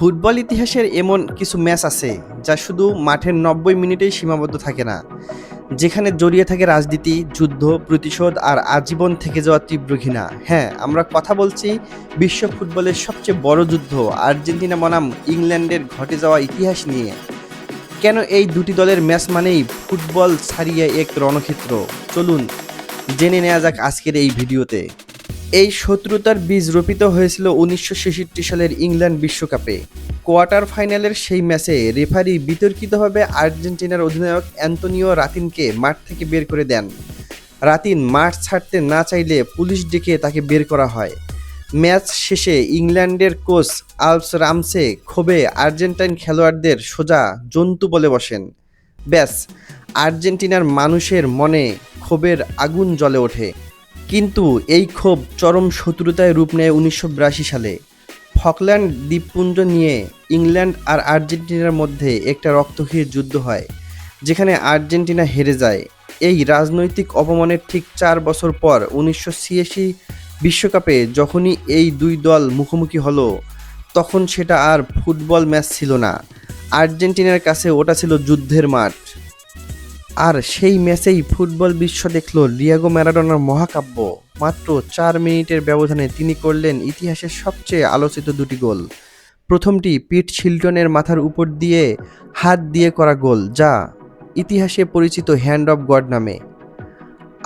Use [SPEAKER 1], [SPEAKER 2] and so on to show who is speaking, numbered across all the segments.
[SPEAKER 1] Football ইতিহাসের এমন কিছু ম্যাচ আছে যা শুধু মাঠের ৯০ মিনিটেই সীমাবদ্ধ থাকে না, যেখানে জড়িয়ে থাকে রাজনীতি, যুদ্ধ, প্রতিশোধ আর আজীবন থেকে যাওয়া তীব্র ঘৃণা। হ্যাঁ, আমরা কথা বলছি বিশ্ব ফুটবলের সবচেয়ে বড় যুদ্ধ আর্জেন্টিনা বনাম ইংল্যান্ডের ঘটে যাওয়া ইতিহাস নিয়ে। কেন এই দুটি দলের ম্যাচ মানেই ফুটবল ছাড়িয়ে এক রণক্ষেত্র? চলুন জেনে নেওয়া যাক আজকের এই ভিডিওতে। এই শত্রুতার বীজ রোপিত হয়েছিল ১৯৬৬ সালের ইংল্যান্ড বিশ্বকাপে। কোয়ার্টার ফাইনালের সেই ম্যাচে রেফারি বিতর্কিতভাবে আর্জেন্টিনার অধিনায়ক অ্যান্তোনিও রাতিনকে মাঠ থেকে বের করে দেন। রাতিন মাঠ ছাড়তে না চাইলে পুলিশ ডেকে তাকে বের করা হয়। ম্যাচ শেষে ইংল্যান্ডের কোচ আলফস রামসে ক্ষোভে আর্জেন্টাইন খেলোয়াড়দের সোজা জন্তু বলে বসেন। ব্যাস, আর্জেন্টিনার মানুষের মনে ক্ষোভের আগুন জ্বলে ওঠে। কিন্তু এই ক্ষোভ চরম শত্রুতায় রূপ নেয় ১৯৮২ সালে। ফকল্যান্ড দ্বীপপুঞ্জ নিয়ে ইংল্যান্ড আর আর্জেন্টিনার মধ্যে একটা রক্তক্ষয়ী যুদ্ধ হয়, যেখানে আর্জেন্টিনা হেরে যায়। এই রাজনৈতিক অপমানের ঠিক ৪ বছর পর ১৯৮৬ বিশ্বকাপে যখনই এই দুই দল মুখোমুখি হলো, তখন সেটা আর ফুটবল ম্যাচ ছিল না। আর্জেন্টিনার কাছে ওটা ছিল যুদ্ধের মাঠ। আর সেই ম্যাচেই ফুটবল বিশ্ব দেখল ডিয়েগো ম্যারাডোনার মহাকাব্য। মাত্র ৪ মিনিটের ব্যবধানে তিনি করলেন ইতিহাসের সবচেয়ে আলোচিত দুটি গোল। প্রথমটি পিট শিল্টনের মাথার উপর দিয়ে হাত দিয়ে করা গোল, যা ইতিহাসে পরিচিত হ্যান্ড অফ গড নামে।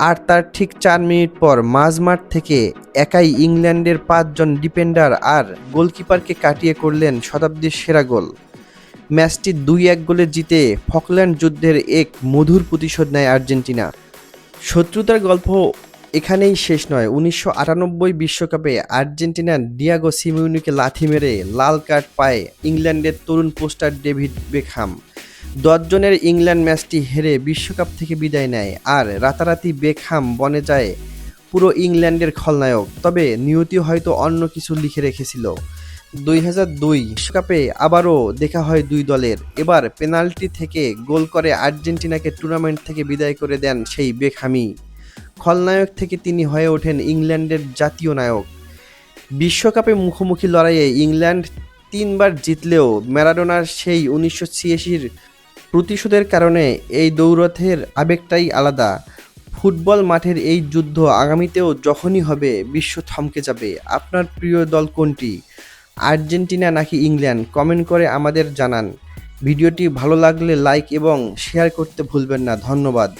[SPEAKER 1] আর তার ঠিক ৪ মিনিট পর মাঝমাঠ থেকে একাই ইংল্যান্ডের ৫ জন ডিফেন্ডার আর গোলকিপারকে কাটিয়ে করলেন শতাব্দীর সেরা গোল। ম্যাচটি ২-১ গোলে জিতে ফকল্যান্ড যুদ্ধের এক মধুর প্রতিশোধ নেয় আর্জেন্টিনা। শত্রুতার গল্প এখানেই শেষ নয়। ১৯৯৮ বিশ্বকাপে আর্জেন্টিনা ডিয়েগো সিমিওনেকে লাথি মেরে লাল কার্ড পায় ইংল্যান্ডের তরুণ পোস্টার ডেভিড বেকহাম। ১০ জনের ইংল্যান্ড ম্যাচটি হেরে বিশ্বকাপ থেকে বিদায় নেয়, আর রাতারাতি বেকহাম বনে যায় পুরো ইংল্যান্ডের খলনায়ক। তবে নিয়তি হয়তো অন্য কিছু লিখে রেখেছিল। ২০০২ বিশ্বকাপে আবারও দেখা হয় দুই দলের। এবার পেনাল্টি থেকে গোল করে আর্জেন্টিনাকে টুর্নামেন্ট থেকে বিদায় করে দেন সেই বেকহামই। খলনায়ক থেকে তিনি হয়ে ওঠেন ইংল্যান্ডের জাতীয় নায়ক। বিশ্বকাপে মুখোমুখি লড়াইয়ে ইংল্যান্ড ৩ বার জিতলেও ম্যারাডোনার সেই ১৯৮৬-র প্রতিশোধের কারণে এই দৌড়থের আবেগটাই আলাদা। ফুটবল মাঠের এই যুদ্ধ আগামীতেও যখনই হবে, বিশ্ব থমকে যাবে। আপনার প্রিয় দল কোনটি, আর্জেন্টিনা নাকি ইংল্যান্ড? কমেন্ট করে আমাদের জানান। ভিডিওটি ভালো লাগলে লাইক এবং শেয়ার করতে ভুলবেন না। ধন্যবাদ।